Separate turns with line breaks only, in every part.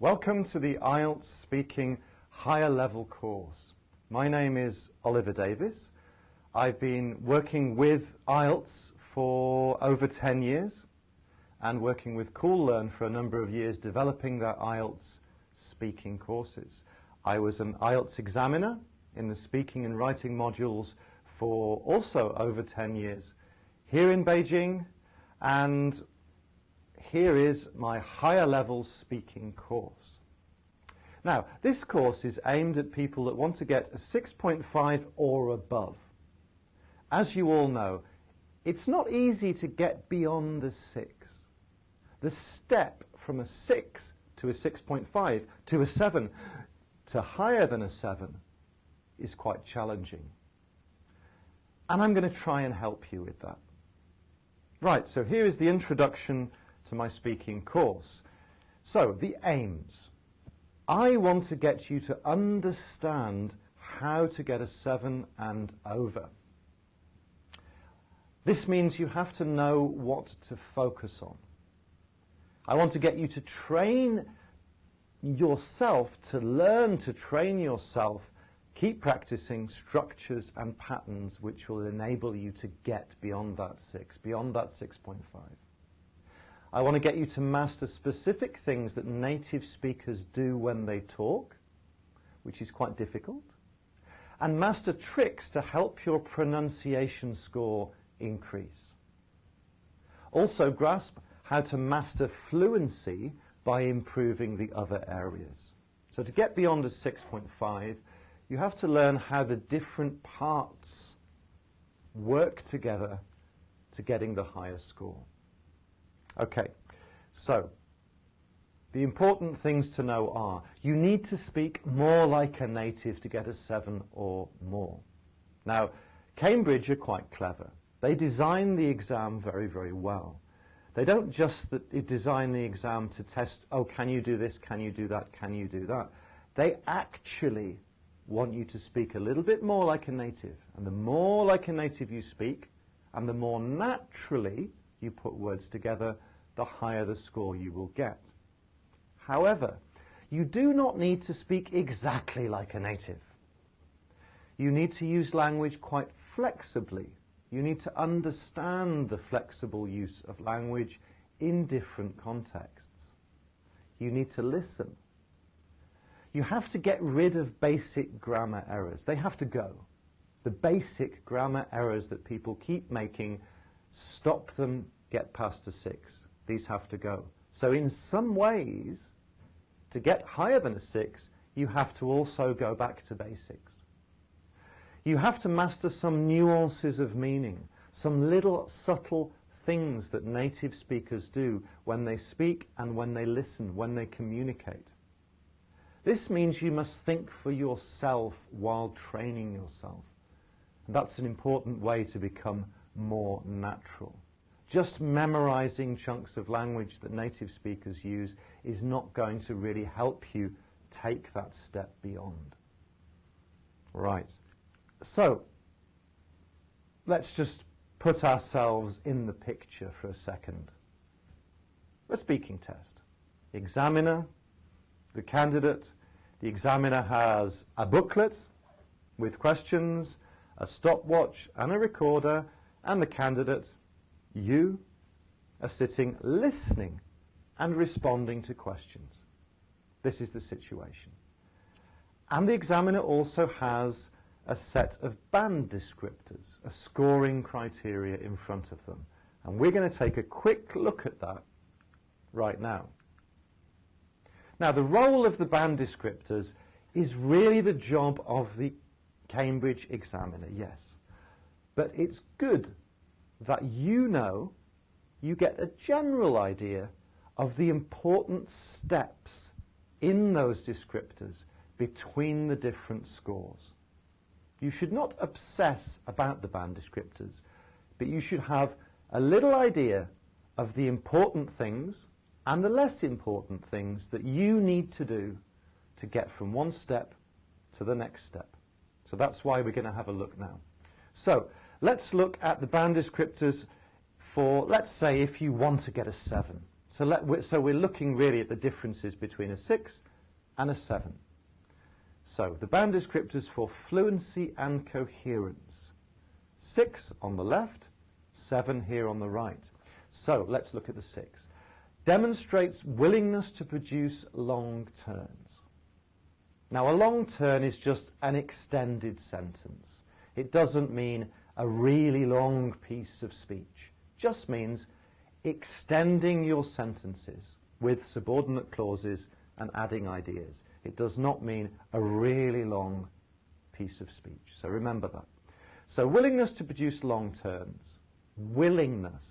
Welcome to the IELTS Speaking Higher Level course. My name is Oliver Davis. I've been working with IELTS for over 10 years and working with Cool Learn for a number of years developing their IELTS speaking courses. I was an IELTS examiner in the speaking and writing modules for also over 10 years here in Beijing, and here is my higher level speaking course. Now, this course is aimed at people that want to get a 6.5 or above. As you all know, it's not easy to get beyond a 6. The step from a 6 to a 6.5 to a 7 to higher than a 7 is quite challenging. And I'm going to try and help you with that. Right, so here is the introduction to my speaking course. So, the aims. I want to get you to understand how to get a 7 and over. This means you have to know what to focus on. I want to get you to train yourself, to learn to train yourself. Keep practicing structures and patterns which will enable you to get beyond that 6, beyond that 6.5. I want to get you to master specific things that native speakers do when they talk, which is quite difficult, and master tricks to help your pronunciation score increase. Also grasp how to master fluency by improving the other areas. So to get beyond a 6.5, you have to learn how the different parts work together to getting the higher score. Okay, so the important things to know are you need to speak more like a native to get a 7 or more. Now, Cambridge are quite clever. They design the exam very, very well. They don't just design the exam to test, oh, can you do this, can you do that, can you do that? They actually want you to speak a little bit more like a native. And the more like a native you speak, and the more naturally you put words together, the higher the score you will get. However, you do not need to speak exactly like a native. You need to use language quite flexibly. You need to understand the flexible use of language in different contexts. You need to listen. You have to get rid of basic grammar errors. They have to go. The basic grammar errors that people keep making, stop them, get past a 6. These have to go. So in some ways, to get higher than a 6, you have to also go back to basics. You have to master some nuances of meaning, some little subtle things that native speakers do when they speak and when they listen, when they communicate. This means you must think for yourself while training yourself. And that's an important way to become more natural. Just memorizing chunks of language that native speakers use is not going to really help you take that step beyond. Right. So, let's just put ourselves in the picture for a second. A speaking test. The examiner, the candidate. The examiner has a booklet with questions, a stopwatch and a recorder, and the candidate, you, are sitting listening and responding to questions. This is the situation. And the examiner also has a set of band descriptors, a scoring criteria in front of them. And we're going to take a quick look at that right now. Now, the role of the band descriptors is really the job of the Cambridge examiner, yes. But it's good that you get a general idea of the important steps in those descriptors between the different scores. You should not obsess about the band descriptors, but you should have a little idea of the important things and the less important things that you need to do to get from one step to the next step. So that's why we're going to have a look now. So let's look at the band descriptors for, let's say, if you want to get a 7. So So we're looking really at the differences between a 6 and a 7. So the band descriptors for fluency and coherence. 6 on the left, 7 here on the right. So let's look at the 6. Demonstrates willingness to produce long turns. Now a long turn is just an extended sentence. It doesn't mean a really long piece of speech. It just means extending your sentences with subordinate clauses and adding ideas. It does not mean a really long piece of speech. So remember that. So willingness to produce long turns. Willingness.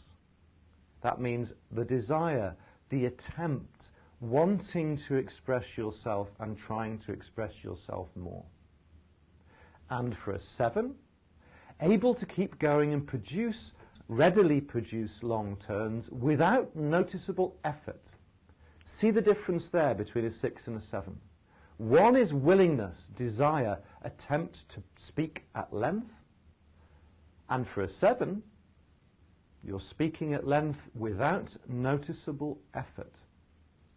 That means the desire, the attempt, wanting to express yourself and trying to express yourself more. And for a 7, able to keep going and readily produce long turns without noticeable effort. See the difference there between a 6 and a 7. One is willingness, desire, attempt to speak at length. And for a 7, you're speaking at length without noticeable effort.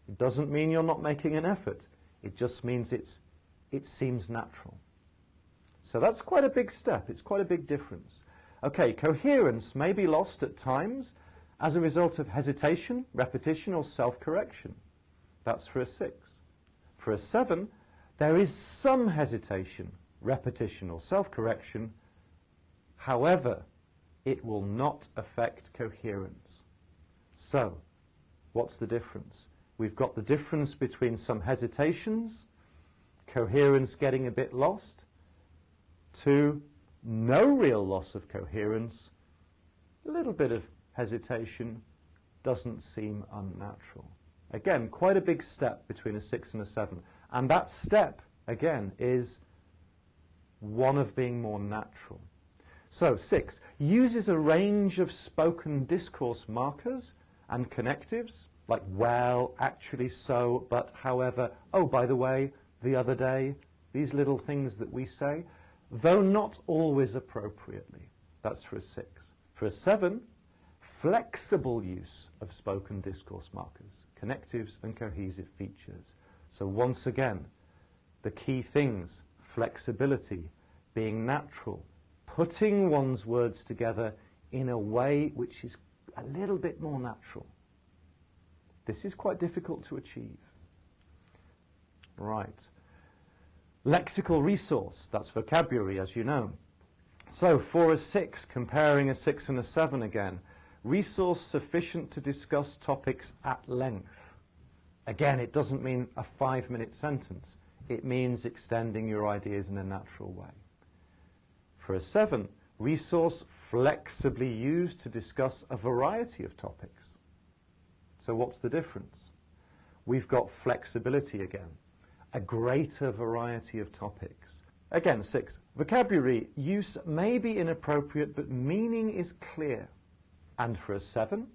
It doesn't mean you're not making an effort. It just means it seems natural. So that's quite a big step. It's quite a big difference. Okay, coherence may be lost at times as a result of hesitation, repetition, or self-correction. That's for a 6. For a 7, there is some hesitation, repetition, or self-correction. However, it will not affect coherence. So, what's the difference? We've got the difference between some hesitations, coherence getting a bit lost, to no real loss of coherence, a little bit of hesitation, doesn't seem unnatural. Again, quite a big step between a 6 and a 7. And that step, again, is one of being more natural. So, 6, uses a range of spoken discourse markers and connectives, like well, actually, so, but, however, oh, by the way, the other day, these little things that we say, though not always appropriately. That's for a 6. For a 7, flexible use of spoken discourse markers, connectives and cohesive features. So once again, the key things, flexibility, being natural, putting one's words together in a way which is a little bit more natural. This is quite difficult to achieve. Right. Lexical resource, that's vocabulary, as you know. So for a 6, comparing a 6 and a 7 again, resource sufficient to discuss topics at length. Again, it doesn't mean a 5-minute sentence. It means extending your ideas in a natural way. For a 7, resource flexibly used to discuss a variety of topics. So what's the difference? We've got flexibility again, a greater variety of topics. Again, 6, vocabulary use may be inappropriate, but meaning is clear. And for a 7,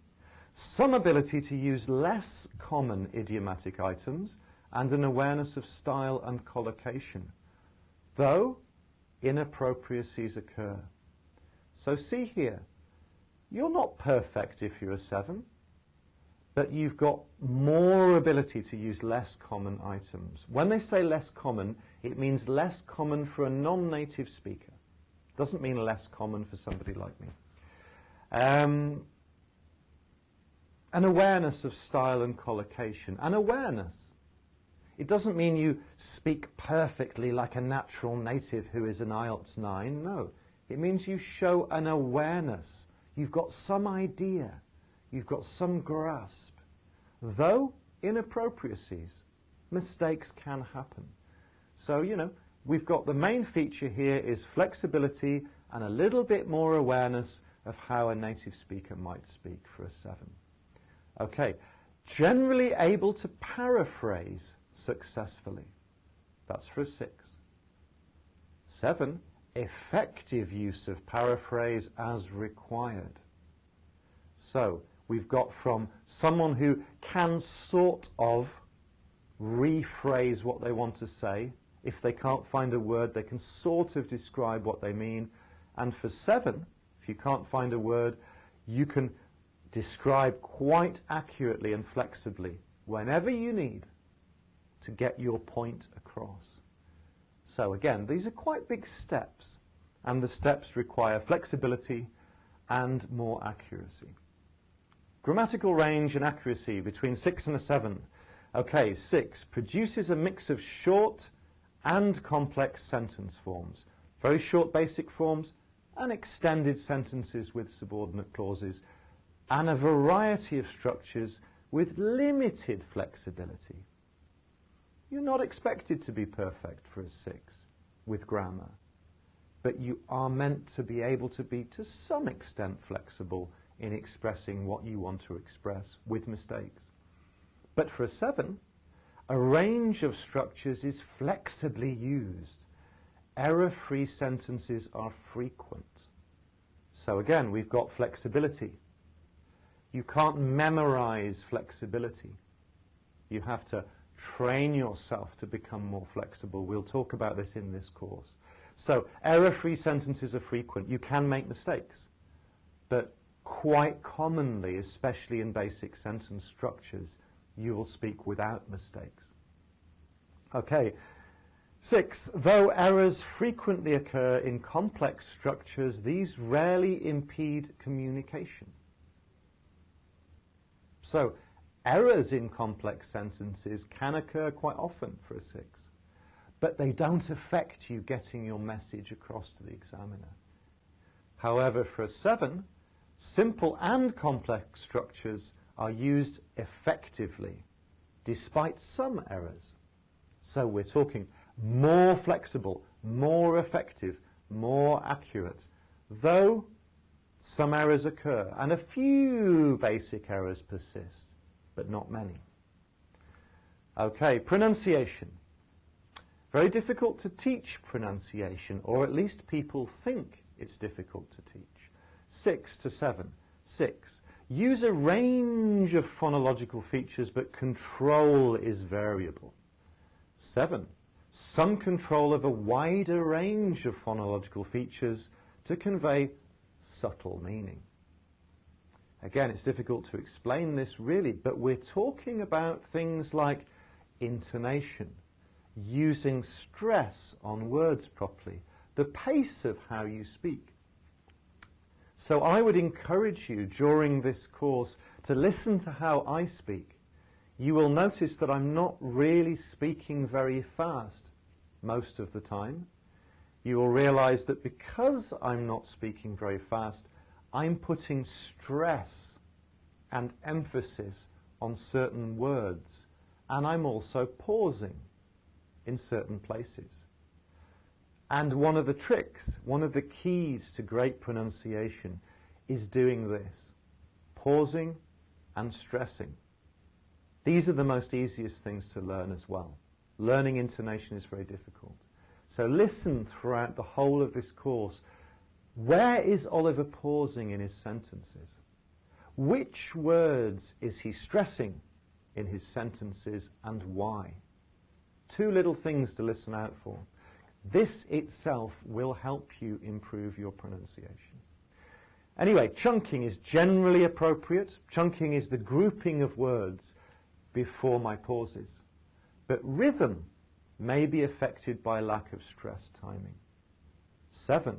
some ability to use less common idiomatic items and an awareness of style and collocation, though inappropriacies occur. So see here, you're not perfect if you're a 7, but you've got more ability to use less common items. When they say less common, it means less common for a non-native speaker. It doesn't mean less common for somebody like me. An awareness of style and collocation. An awareness. It doesn't mean you speak perfectly like a natural native who is an IELTS 9. No. It means you show an awareness. You've got some idea. You've got some grasp. Though inappropriacies, mistakes can happen. So, we've got the main feature here is flexibility and a little bit more awareness of how a native speaker might speak for a 7. Okay, generally able to paraphrase successfully. That's for a 6. 7, effective use of paraphrase as required. So, we've got from someone who can sort of rephrase what they want to say. If they can't find a word, they can sort of describe what they mean. And for 7, if you can't find a word, you can Describe quite accurately and flexibly whenever you need to get your point across. So again, these are quite big steps, and the steps require flexibility and more accuracy. Grammatical range and accuracy between 6 and a 7. Okay, 6 produces a mix of short and complex sentence forms. Very short basic forms and extended sentences with subordinate clauses, and a variety of structures with limited flexibility. You're not expected to be perfect for a 6 with grammar, but you are meant to be able to be to some extent flexible in expressing what you want to express with mistakes. But for a 7, a range of structures is flexibly used. Error-free sentences are frequent. So again, we've got flexibility. You can't memorize flexibility. You have to train yourself to become more flexible. We'll talk about this in this course. So error-free sentences are frequent. You can make mistakes, but quite commonly, especially in basic sentence structures, you will speak without mistakes. Okay, 6, though errors frequently occur in complex structures, these rarely impede communication. So errors in complex sentences can occur quite often for a 6, but they don't affect you getting your message across to the examiner. However, for a 7, simple and complex structures are used effectively, despite some errors. So we're talking more flexible, more effective, more accurate, though some errors occur, and a few basic errors persist, but not many. Okay, pronunciation. Very difficult to teach pronunciation, or at least people think it's difficult to teach. 6 to 7. 6. Use a range of phonological features, but control is variable. 7. Some control of a wider range of phonological features to convey subtle meaning. Again, it's difficult to explain this really, but we're talking about things like intonation, using stress on words properly, the pace of how you speak. So I would encourage you during this course to listen to how I speak. You will notice that I'm not really speaking very fast most of the time. You will realize that because I'm not speaking very fast, I'm putting stress and emphasis on certain words, and I'm also pausing in certain places. And one of the tricks, one of the keys to great pronunciation is doing this, pausing and stressing. These are the most easiest things to learn as well. Learning intonation is very difficult. So listen throughout the whole of this course. Where is Oliver pausing in his sentences? Which words is he stressing in his sentences, and why? 2 little things to listen out for. This itself will help you improve your pronunciation. Anyway, chunking is generally appropriate. Chunking is the grouping of words before my pauses. But rhythm may be affected by lack of stress timing. 7,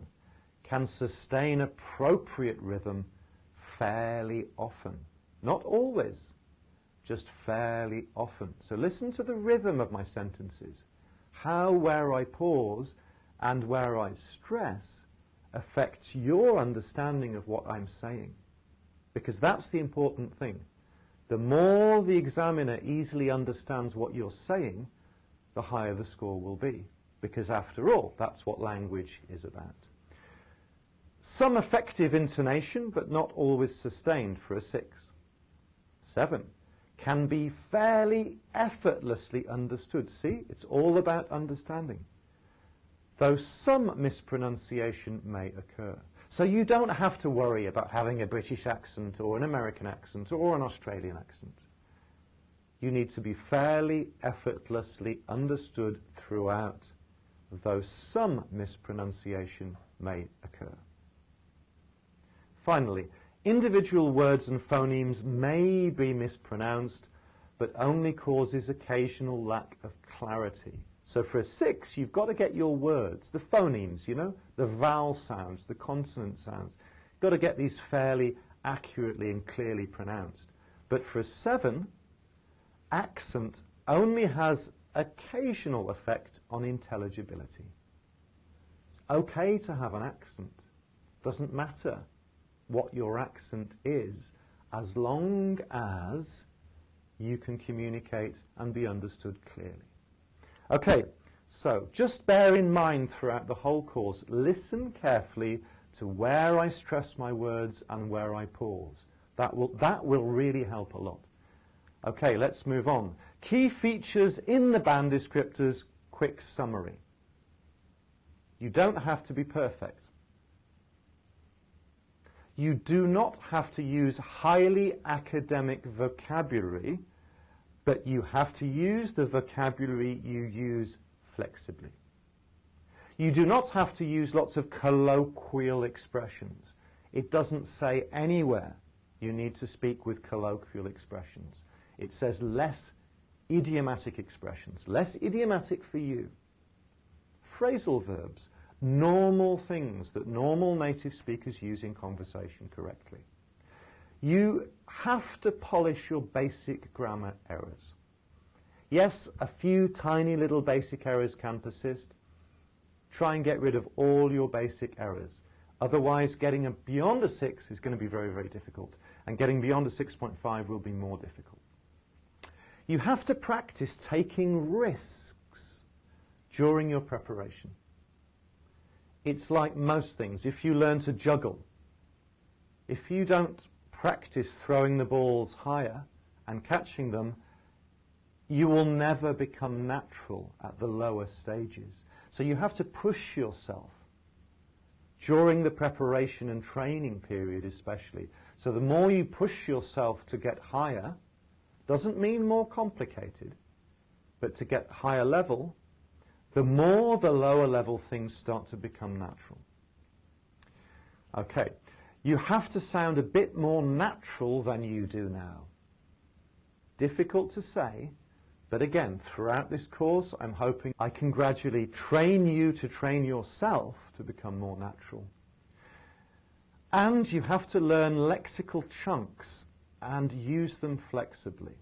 can sustain appropriate rhythm fairly often. Not always, just fairly often. So listen to the rhythm of my sentences. How where I pause and where I stress affects your understanding of what I'm saying. Because that's the important thing. The more the examiner easily understands what you're saying, the higher the score will be. Because after all, that's what language is about. Some effective intonation, but not always sustained for a 6. 7, can be fairly effortlessly understood. See, it's all about understanding. Though some mispronunciation may occur. So you don't have to worry about having a British accent or an American accent or an Australian accent. You need to be fairly effortlessly understood throughout, though some mispronunciation may occur. Finally, Individual words and phonemes may be mispronounced, but only causes occasional lack of clarity. So for a 6, you've got to get your words, the phonemes, you know, the vowel sounds, the consonant sounds. You've got to get these fairly accurately and clearly pronounced. But for a 7, accent only has occasional effect on intelligibility. It's okay to have an accent. Doesn't matter what your accent is, as long as you can communicate and be understood clearly. Okay, so just bear in mind throughout the whole course, listen carefully to where I stress my words and where I pause. That will really help a lot. Okay, let's move on. Key features in the band descriptors, quick summary. You don't have to be perfect. You do not have to use highly academic vocabulary, but you have to use the vocabulary you use flexibly. You do not have to use lots of colloquial expressions. It doesn't say anywhere you need to speak with colloquial expressions. It says less idiomatic expressions, less idiomatic for you. Phrasal verbs, normal things that normal native speakers use in conversation correctly. You have to polish your basic grammar errors. Yes, a few tiny little basic errors can persist. Try and get rid of all your basic errors. Otherwise, getting beyond a 6 is going to be very, very difficult. And getting beyond a 6.5 will be more difficult. You have to practice taking risks during your preparation. It's like most things. If you learn to juggle, if you don't practice throwing the balls higher and catching them, you will never become natural at the lower stages. So you have to push yourself during the preparation and training period especially. So the more you push yourself to get higher, doesn't mean more complicated, but to get higher level, the more the lower level things start to become natural. Okay, you have to sound a bit more natural than you do now. Difficult to say, but again, throughout this course, I'm hoping I can gradually train you to train yourself to become more natural. And you have to learn lexical chunks and use them flexibly.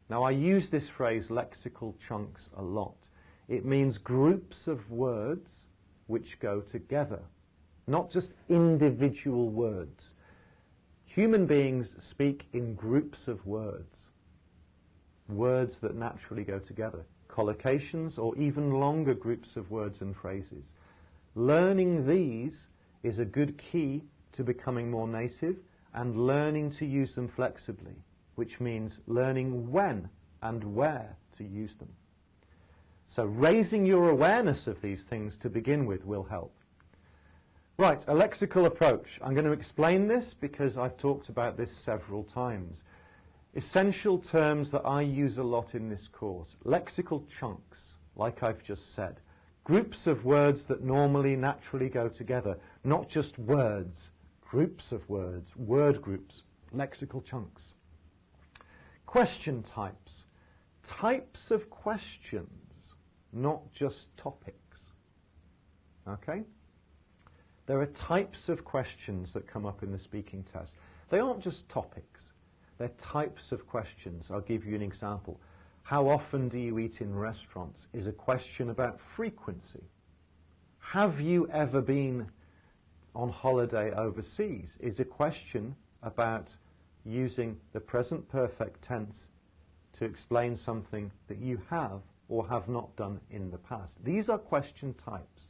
Now, I use this phrase, lexical chunks, a lot. It means groups of words which go together, not just individual words. Human beings speak in groups of words, words that naturally go together, collocations or even longer groups of words and phrases. Learning these is a good key to becoming more native and learning to use them flexibly, which means learning when and where to use them. So raising your awareness of these things to begin with will help. Right, a lexical approach. I'm going to explain this because I've talked about this several times. Essential terms that I use a lot in this course. Lexical chunks, like I've just said. Groups of words that normally naturally go together. Not just words. Groups of words. Word groups. Lexical chunks. Question types. Types of questions, not just topics. Okay? There are types of questions that come up in the speaking test. They aren't just topics. They're types of questions. I'll give you an example. How often do you eat in restaurants is a question about frequency. Have you ever been on holiday overseas is a question about using the present perfect tense to explain something that you have or have not done in the past. These are question types.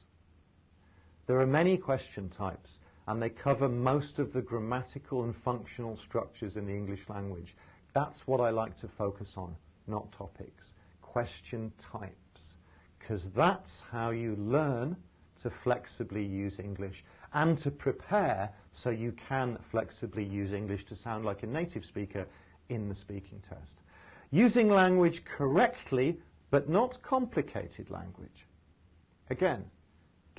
There are many question types, and they cover most of the grammatical and functional structures in the English language. That's what I like to focus on, not topics. Question types, because that's how you learn to flexibly use English and to prepare so you can flexibly use English to sound like a native speaker in the speaking test. Using language correctly, but not complicated language. Again,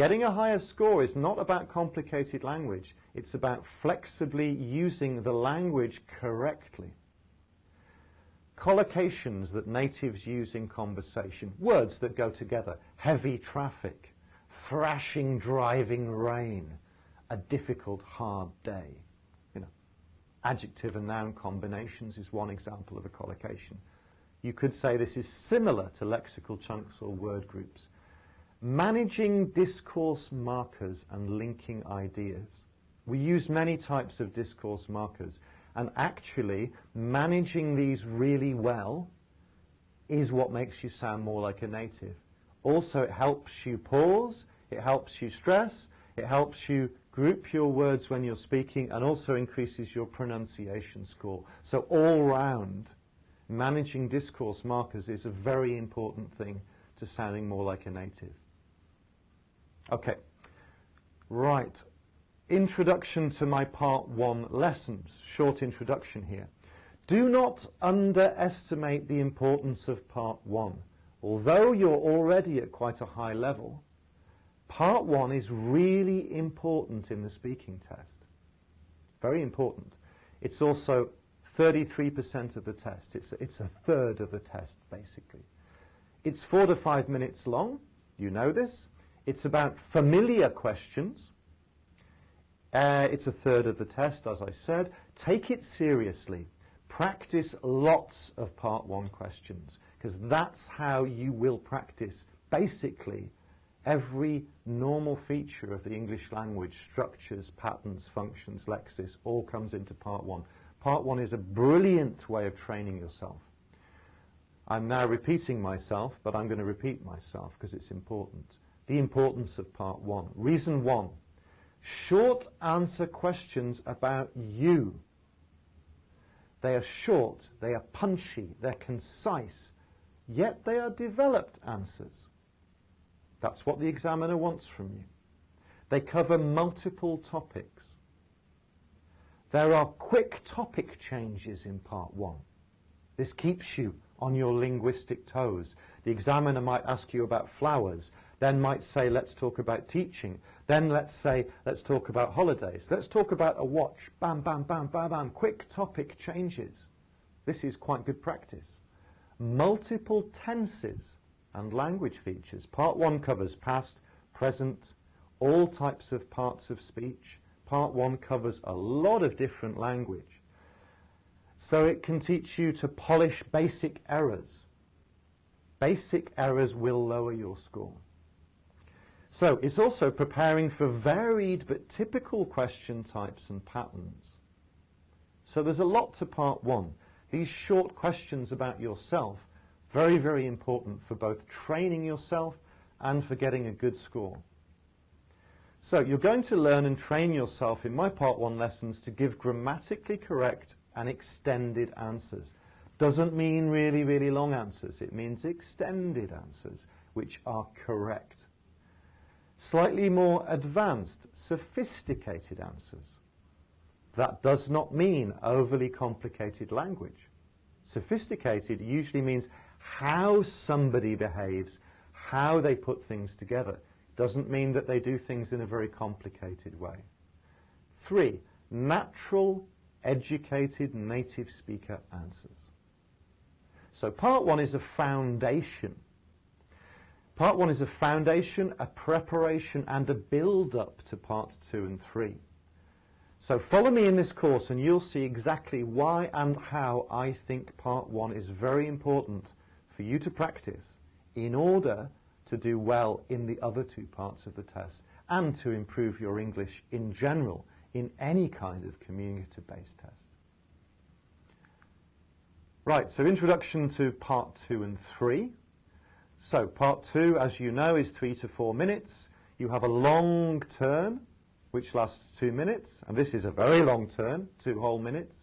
Getting a higher score is not about complicated language. It's about flexibly using the language correctly. Collocations that natives use in conversation, words that go together, heavy traffic, thrashing, driving rain, a difficult, hard day. You know, adjective and noun combinations is one example of a collocation. You could say this is similar to lexical chunks or word groups. Managing discourse markers and linking ideas. We use many types of discourse markers, and actually managing these really well is what makes you sound more like a native. Also, it helps you pause, it helps you stress, it helps you group your words when you're speaking, and also increases your pronunciation score. So all round, managing discourse markers is a very important thing to sounding more like a native. Okay, right. Introduction to my part 1 lessons. Short introduction here. Do not underestimate the importance of part 1. Although you're already at quite a high level, part 1 is really important in the speaking test. Very important. It's also 33% of the test. It's a third of the test, basically. It's 4 to 5 minutes long. You know this. It's about familiar questions. It's a third of the test, as I said. Take it seriously. Practice lots of part 1 questions, because that's how you will practice basically every normal feature of the English language, structures, patterns, functions, lexis, all comes into part 1. Part 1 is a brilliant way of training yourself. I'm now repeating myself, but I'm going to repeat myself because it's important. The importance of part 1. Reason 1. Short answer questions about you. They are short, they are punchy, they're concise, yet they are developed answers. That's what the examiner wants from you. They cover multiple topics. There are quick topic changes in part 1. This keeps you on your linguistic toes. The examiner might ask you about flowers, then might say, let's talk about teaching. Then let's say, let's talk about holidays. Let's talk about a watch. Bam, bam, bam, bam, bam. Quick topic changes. This is quite good practice. Multiple tenses and language features. Part 1 covers past, present, all types of parts of speech. Part 1 covers a lot of different language. So it can teach you to polish basic errors. Basic errors will lower your score. So it's also preparing for varied but typical question types and patterns. So there's a lot to part 1. These short questions about yourself, very, very important for both training yourself and for getting a good score. So you're going to learn and train yourself in my part 1 lessons to give grammatically correct and extended answers. Doesn't mean really, really long answers. It means extended answers, which are correct. Slightly more advanced, sophisticated answers. That does not mean overly complicated language. Sophisticated usually means how somebody behaves, how they put things together. Doesn't mean that they do things in a very complicated way. 3, natural, educated, native speaker answers. So part 1 is a foundation. Part 1 is a foundation, a preparation, and a build-up to part 2 and 3. So follow me in this course and you'll see exactly why and how I think part 1 is very important for you to practice in order to do well in the other 2 parts of the test and to improve your English in general in any kind of communicative-based test. Right, so introduction to part 2 and 3. So part 2, as you know, is 3 to 4 minutes. You have a long turn, which lasts 2 minutes, and this is a very long turn, 2 whole minutes.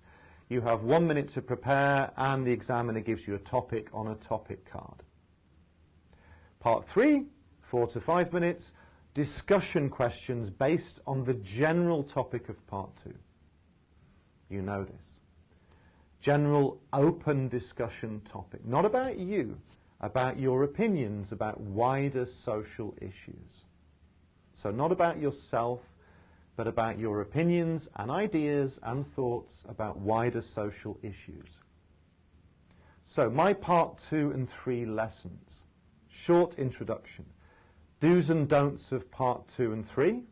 You have 1 minute to prepare, and the examiner gives you a topic on a topic card. Part 3, 4 to 5 minutes, discussion questions based on the general topic of part 2. You know this. General open discussion topic, not about you, about your opinions about wider social issues. So not about yourself, but about your opinions and ideas and thoughts about wider social issues. So my part 2 and 3 lessons. Short introduction. Do's and don'ts of part 2 and 3.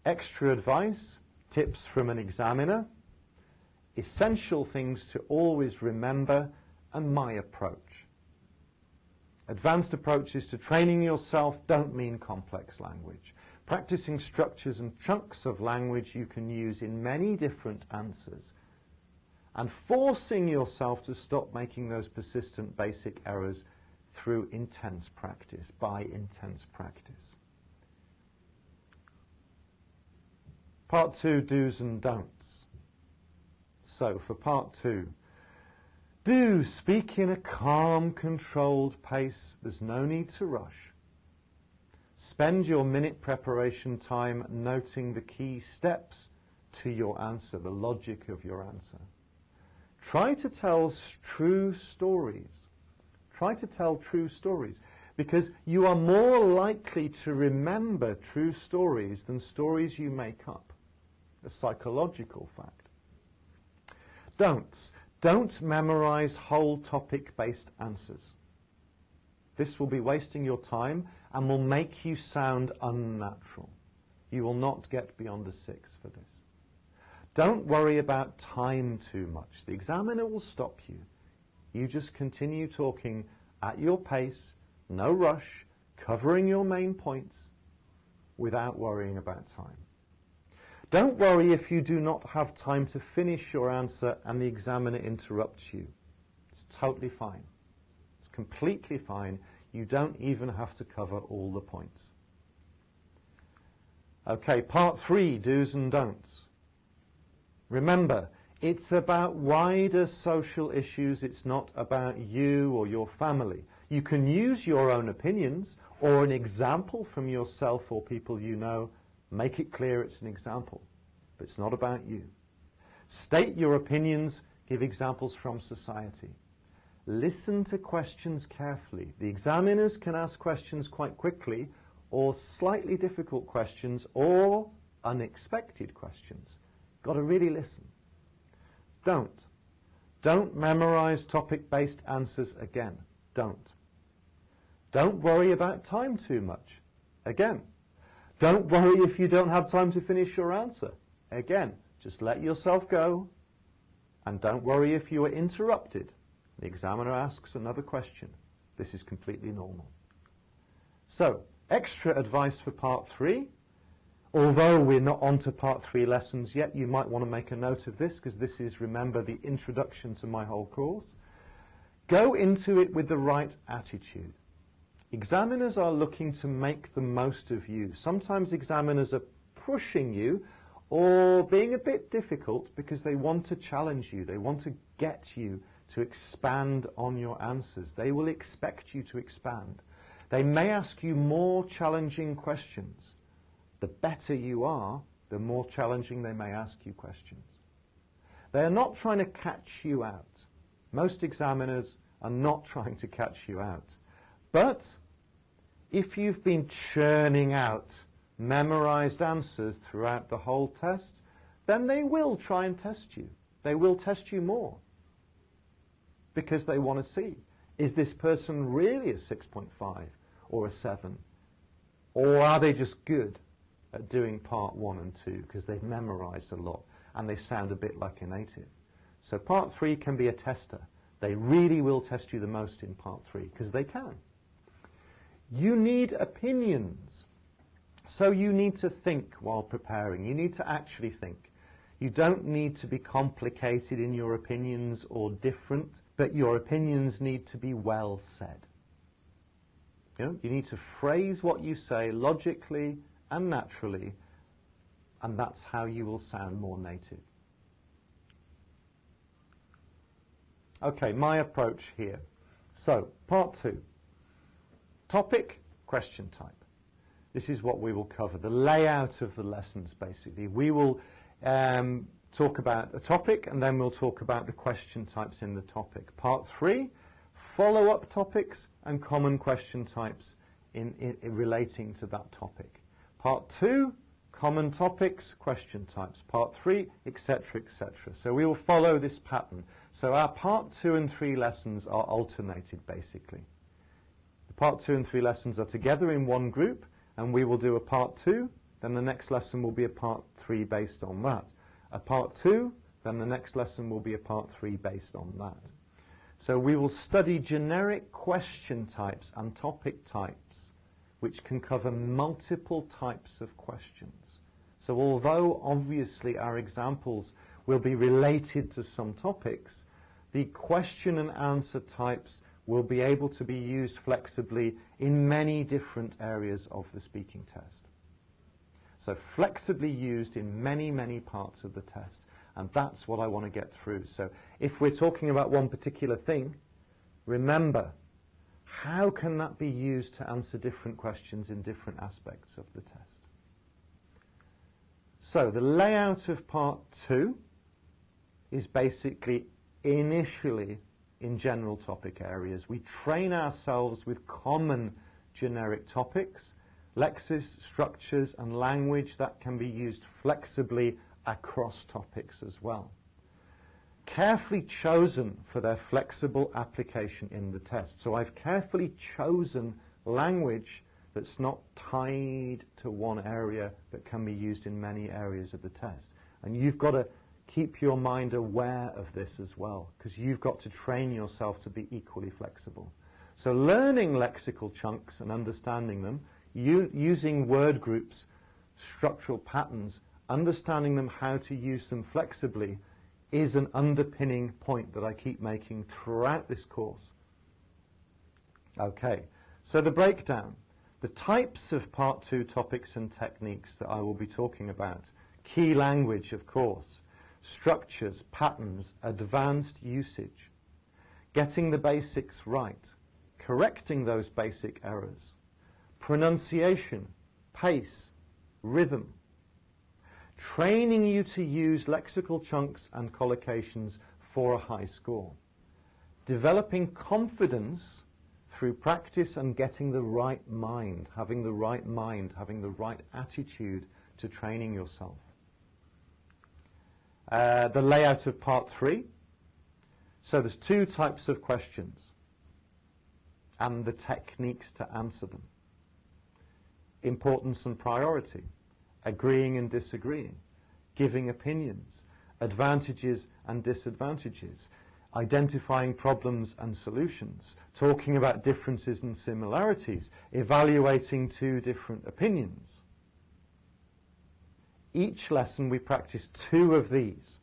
Extra advice, tips from an examiner. Essential things to always remember, and my approach. Advanced approaches to training yourself don't mean complex language. Practicing structures and chunks of language you can use in many different answers. And forcing yourself to stop making those persistent basic errors through intense practice, by intense practice. Part 2, do's and don'ts. So for part 2, do speak in a calm, controlled pace. There's no need to rush. Spend your minute preparation time noting the key steps to your answer, the logic of your answer. Try to tell true stories. Try to tell true stories, because you are more likely to remember true stories than stories you make up. A psychological fact. Don'ts. Don't memorize whole topic-based answers. This will be wasting your time and will make you sound unnatural. You will not get beyond a 6 for this. Don't worry about time too much. The examiner will stop you. You just continue talking at your pace, no rush, covering your main points without worrying about time. Don't worry if you do not have time to finish your answer and the examiner interrupts you. It's totally fine. It's completely fine. You don't even have to cover all the points. Okay, part 3, do's and don'ts. Remember, it's about wider social issues. It's not about you or your family. You can use your own opinions or an example from yourself or people you know. Make it clear it's an example, but it's not about you. State your opinions, give examples from society. Listen to questions carefully. The examiners can ask questions quite quickly, or slightly difficult questions, or unexpected questions. Got to really listen. Don't memorize topic-based answers again. Don't worry about time too much. Again. Don't worry if you don't have time to finish your answer. Again, just let yourself go. And don't worry if you are interrupted. The examiner asks another question. This is completely normal. So, extra advice for part 3. Although we're not on to part 3 lessons yet, you might want to make a note of this, because this is, remember, the introduction to my whole course. Go into it with the right attitude. Examiners are looking to make the most of you. Sometimes examiners are pushing you or being a bit difficult because they want to challenge you. They want to get you to expand on your answers. They will expect you to expand. They may ask you more challenging questions. The better you are, the more challenging they may ask you questions. They are not trying to catch you out. Most examiners are not trying to catch you out. But if you've been churning out memorized answers throughout the whole test, then they will try and test you. They will test you more because they want to see, is this person really a 6.5 or a 7? Or are they just good at doing part 1 and 2 because they've memorized a lot and they sound a bit like a native? So part 3 can be a tester. They really will test you the most in part 3 because they can. You need opinions. So you need to think while preparing. You need to actually think. You don't need to be complicated in your opinions or different, but your opinions need to be well said. You need to phrase what you say logically and naturally, and that's how you will sound more native. Okay, my approach here. So, part 2. Topic, question type. This is what we will cover, the layout of the lessons, basically. We will talk about a topic, and then we'll talk about the question types in the topic. Part 3, follow-up topics and common question types in relating to that topic. Part 2, common topics, question types. Part 3, etc., etc. So we will follow this pattern. So our Part 2 and 3 lessons are alternated, basically. The Part 2 and 3 lessons are together in one group, and we will do a Part 2, then the next lesson will be a Part 3 based on that. A Part 2, then the next lesson will be a Part 3 based on that. So we will study generic question types and topic types, which can cover multiple types of questions. So although obviously our examples will be related to some topics, the question and answer types will be able to be used flexibly in many different areas of the speaking test. So flexibly used in many, many parts of the test. And that's what I want to get through. So if we're talking about one particular thing, remember, how can that be used to answer different questions in different aspects of the test? So the layout of Part 2 is basically initially in general topic areas. We train ourselves with common generic topics, lexis, structures, and language that can be used flexibly across topics as well. Carefully chosen for their flexible application in the test. So I've carefully chosen language that's not tied to one area but can be used in many areas of the test. And you've got to keep your mind aware of this as well, because you've got to train yourself to be equally flexible. So learning lexical chunks and understanding them, using word groups, structural patterns, understanding them, how to use them flexibly, is an underpinning point that I keep making throughout this course. Okay, so the breakdown. The types of Part 2 topics and techniques that I will be talking about. Key language, of course. Structures, patterns, advanced usage. Getting the basics right. Correcting those basic errors. Pronunciation, pace, rhythm. Training you to use lexical chunks and collocations for a high score. Developing confidence through practice and getting the right mind, having the right attitude to training yourself. The layout of Part 3. So there's 2 types of questions and the techniques to answer them. Importance and priority. Agreeing and disagreeing, giving opinions, advantages and disadvantages, identifying problems and solutions, talking about differences and similarities, evaluating 2 different opinions. Each lesson we practice 2 of these.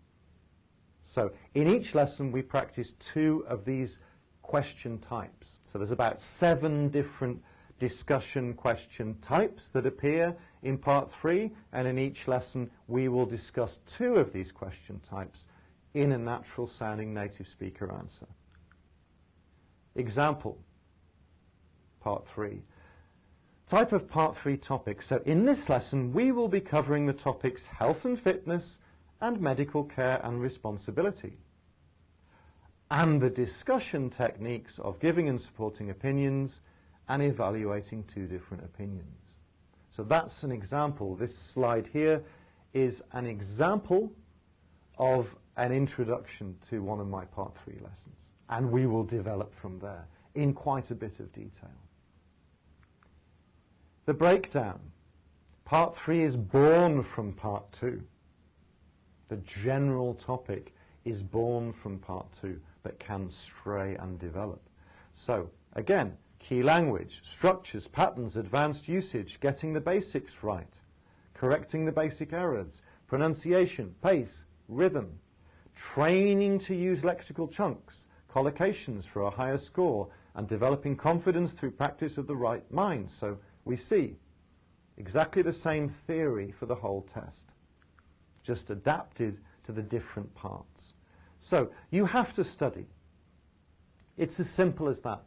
So in each lesson we practice 2 of these question types. So there's about 7 different discussion question types that appear in Part 3, and in each lesson we will discuss 2 of these question types in a natural sounding native speaker answer. Example, Part 3. Type of Part 3 topic. So in this lesson we will be covering the topics health and fitness and medical care and responsibility, and the discussion techniques of giving and supporting opinions and evaluating 2 different opinions. So that's an example. This slide here is an example of an introduction to one of my Part 3 lessons. And we will develop from there in quite a bit of detail. The breakdown. Part 3 is born from Part 2. The general topic is born from Part 2, but can stray and develop. So, again, key language, structures, patterns, advanced usage, getting the basics right, correcting the basic errors, pronunciation, pace, rhythm, training to use lexical chunks, collocations for a higher score, and developing confidence through practice of the right mind. So we see exactly the same theory for the whole test, just adapted to the different parts. So you have to study. It's as simple as that.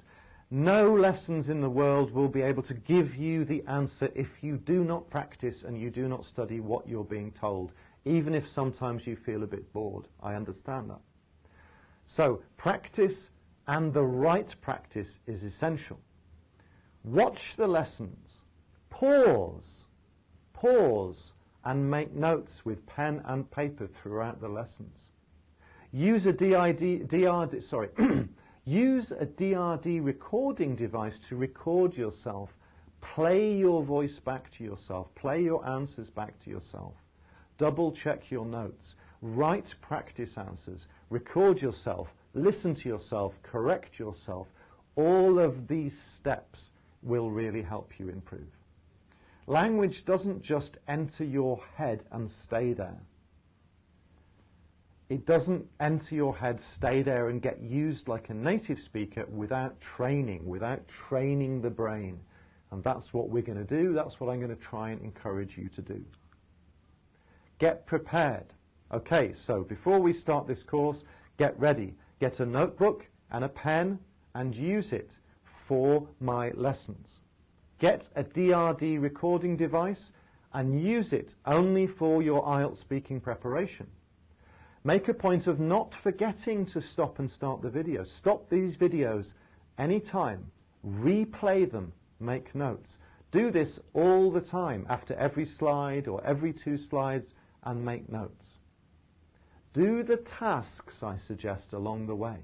No lessons in the world will be able to give you the answer if you do not practice and you do not study what you're being told, even if sometimes you feel a bit bored. I understand that. So practice, and the right practice is essential. Watch the lessons. Pause. Pause and make notes with pen and paper throughout the lessons. Use a use a DRD recording device to record yourself. Play your voice back to yourself. Play your answers back to yourself. Double check your notes. Write practice answers. Record yourself. Listen to yourself. Correct yourself. All of these steps will really help you improve. Language doesn't just enter your head and stay there. It doesn't enter your head, stay there and get used like a native speaker without training the brain. And that's what we're going to do. That's what I'm going to try and encourage you to do. Get prepared. Okay, so before we start this course, get ready. Get a notebook and a pen and use it for my lessons. Get a DRD recording device and use it only for your IELTS speaking preparation. Make a point of not forgetting to stop and start the video. Stop these videos anytime. Replay them. Make notes. Do this all the time, after every slide or every 2 slides, and make notes. Do the tasks I suggest along the way.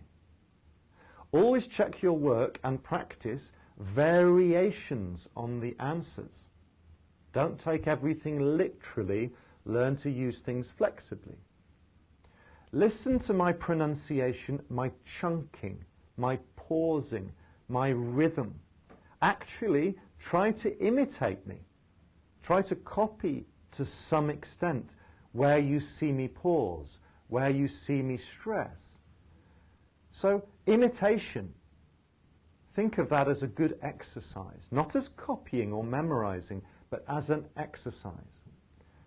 Always check your work and practice variations on the answers. Don't take everything literally. Learn to use things flexibly. Listen to my pronunciation, my chunking, my pausing, my rhythm. Actually, try to imitate me. Try to copy to some extent where you see me pause, where you see me stress. So, imitation. Think of that as a good exercise, not as copying or memorizing, but as an exercise.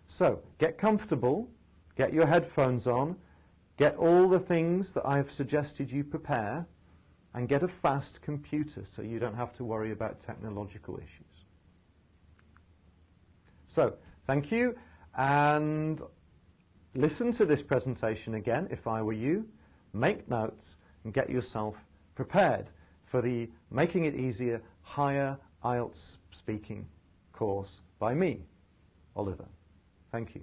So, get comfortable, get your headphones on, get all the things that I've suggested you prepare, and get a fast computer so you don't have to worry about technological issues. So, thank you, and listen to this presentation again if I were you, make notes, and get yourself prepared for the Making It Easier Higher IELTS Speaking course by me, Oliver. Thank you.